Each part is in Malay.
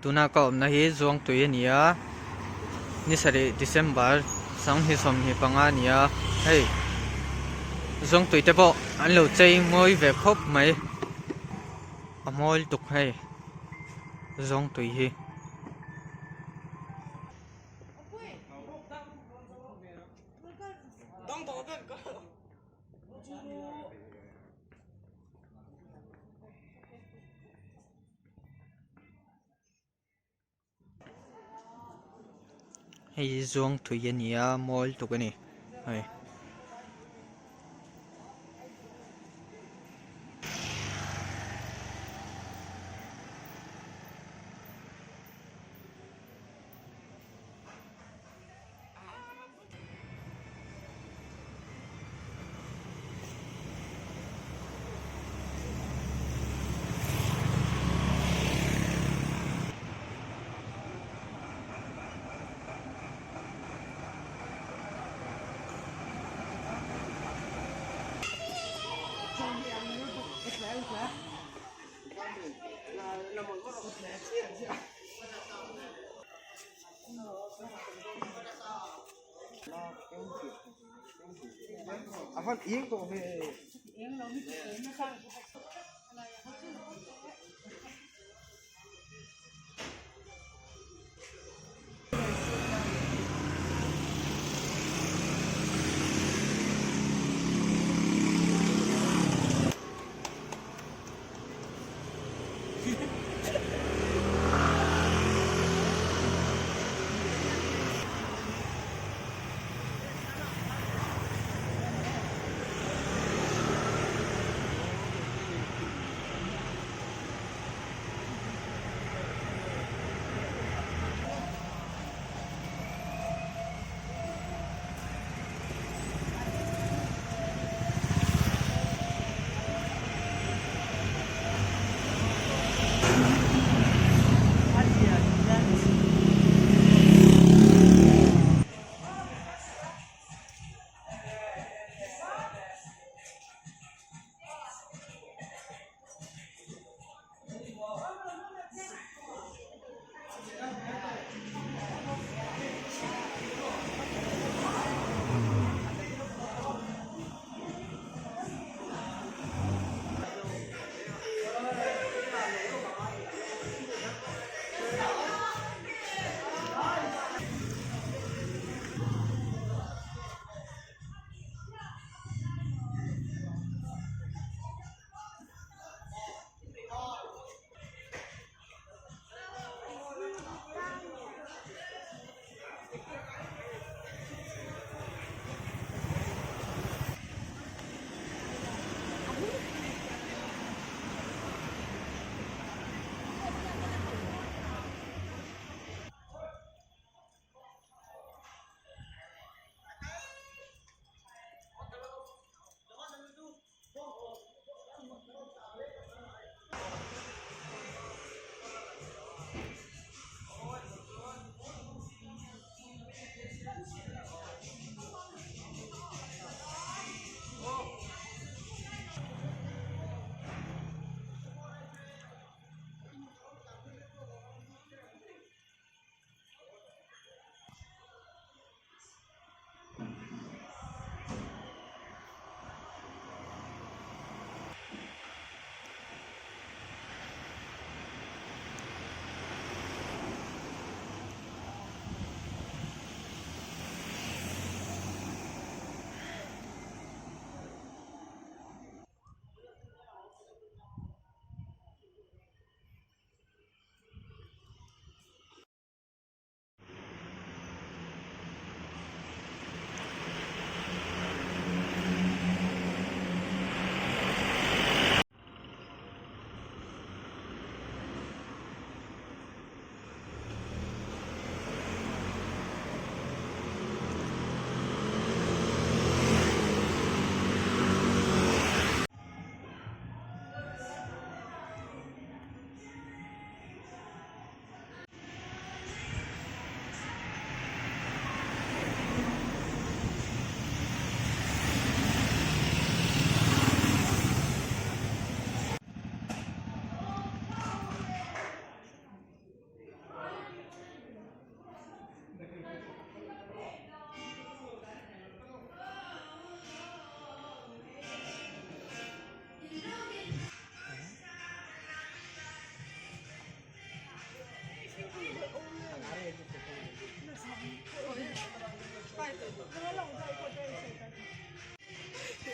tuna ka omna hi zuang tui ania ni sari December sang hi som hi panga nia hei zuang tui te bo an lo chei ngoi ve khop mai amol tuk hei zuang tui hi hei zuang tui ania mol tuk ani hei Afan yeng to me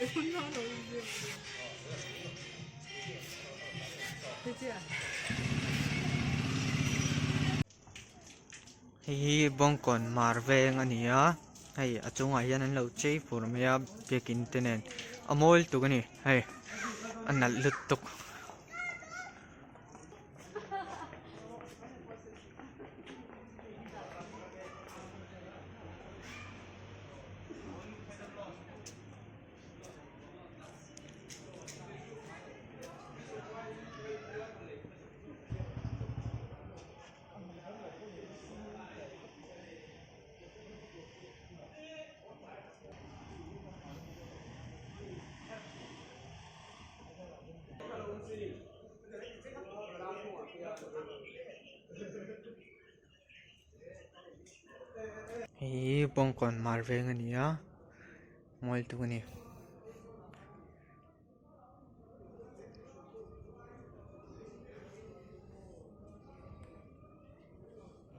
hi bong kon marveng ania hei achunga hian an lo chei fur mai a biakin tenen amol tu gani hei anal lut tuk hi bong kon marveng ania mol tu gani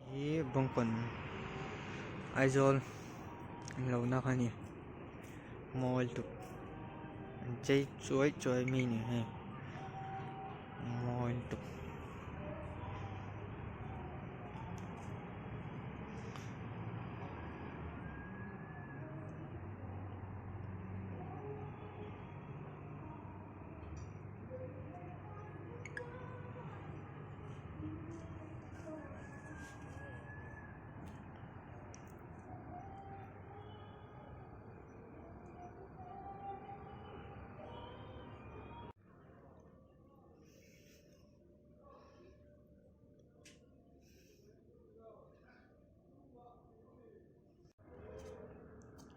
hi bong kon aizol lo na khani mol tu chei chuai chuai mi ni hei mol tu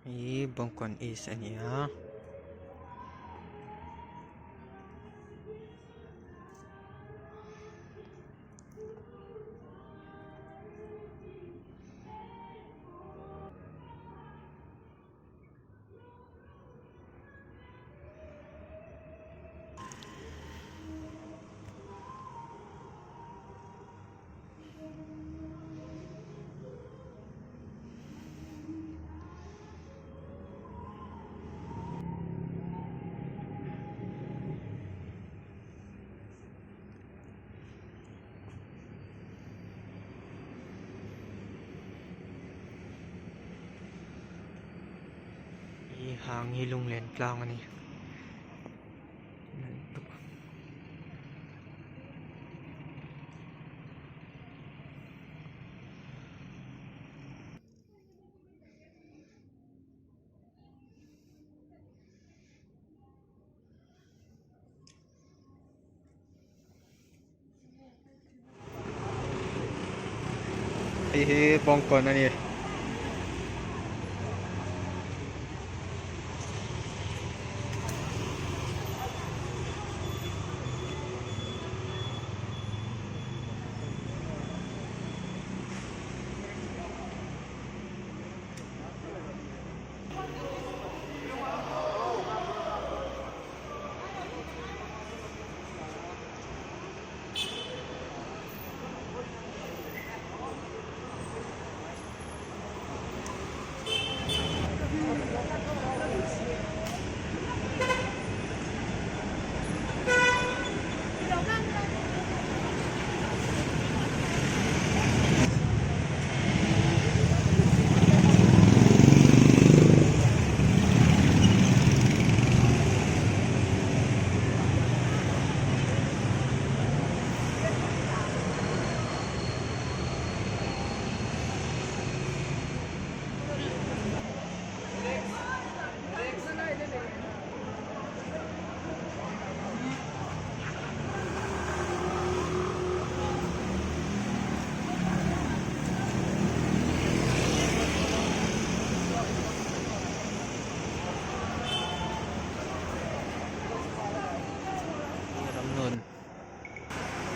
hi bong kon is ania hi hang hi lung len tlang ani hi bong kon ani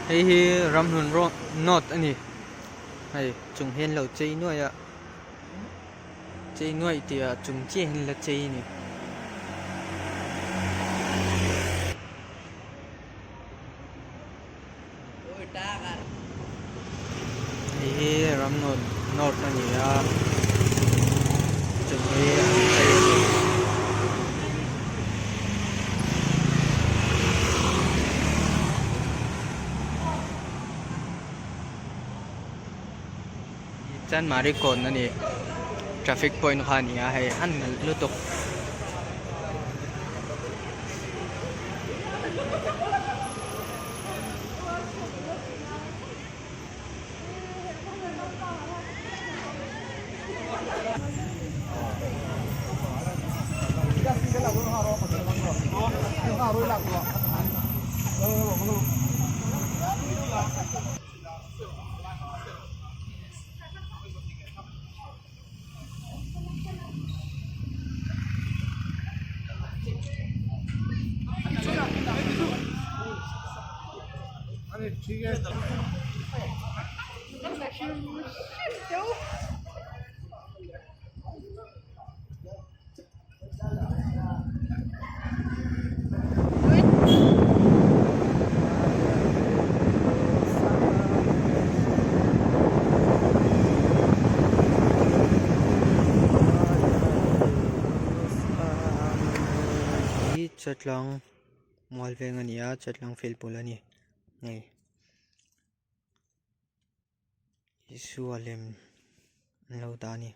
hei hi ramhlun ro not ani hei chung hen lo chei nuai a chei nuai tia chung che hin la chei ni hei hi ramhlun not ani a chung he จันมาริโกนนั่นนี่ทราฟิกพอยต์คันนี้ให้อันลุตุกจัดลองมอลเวงอันนี้จัดลองฟิลปุลนี่ไงยิสุอาเลมเราตานี่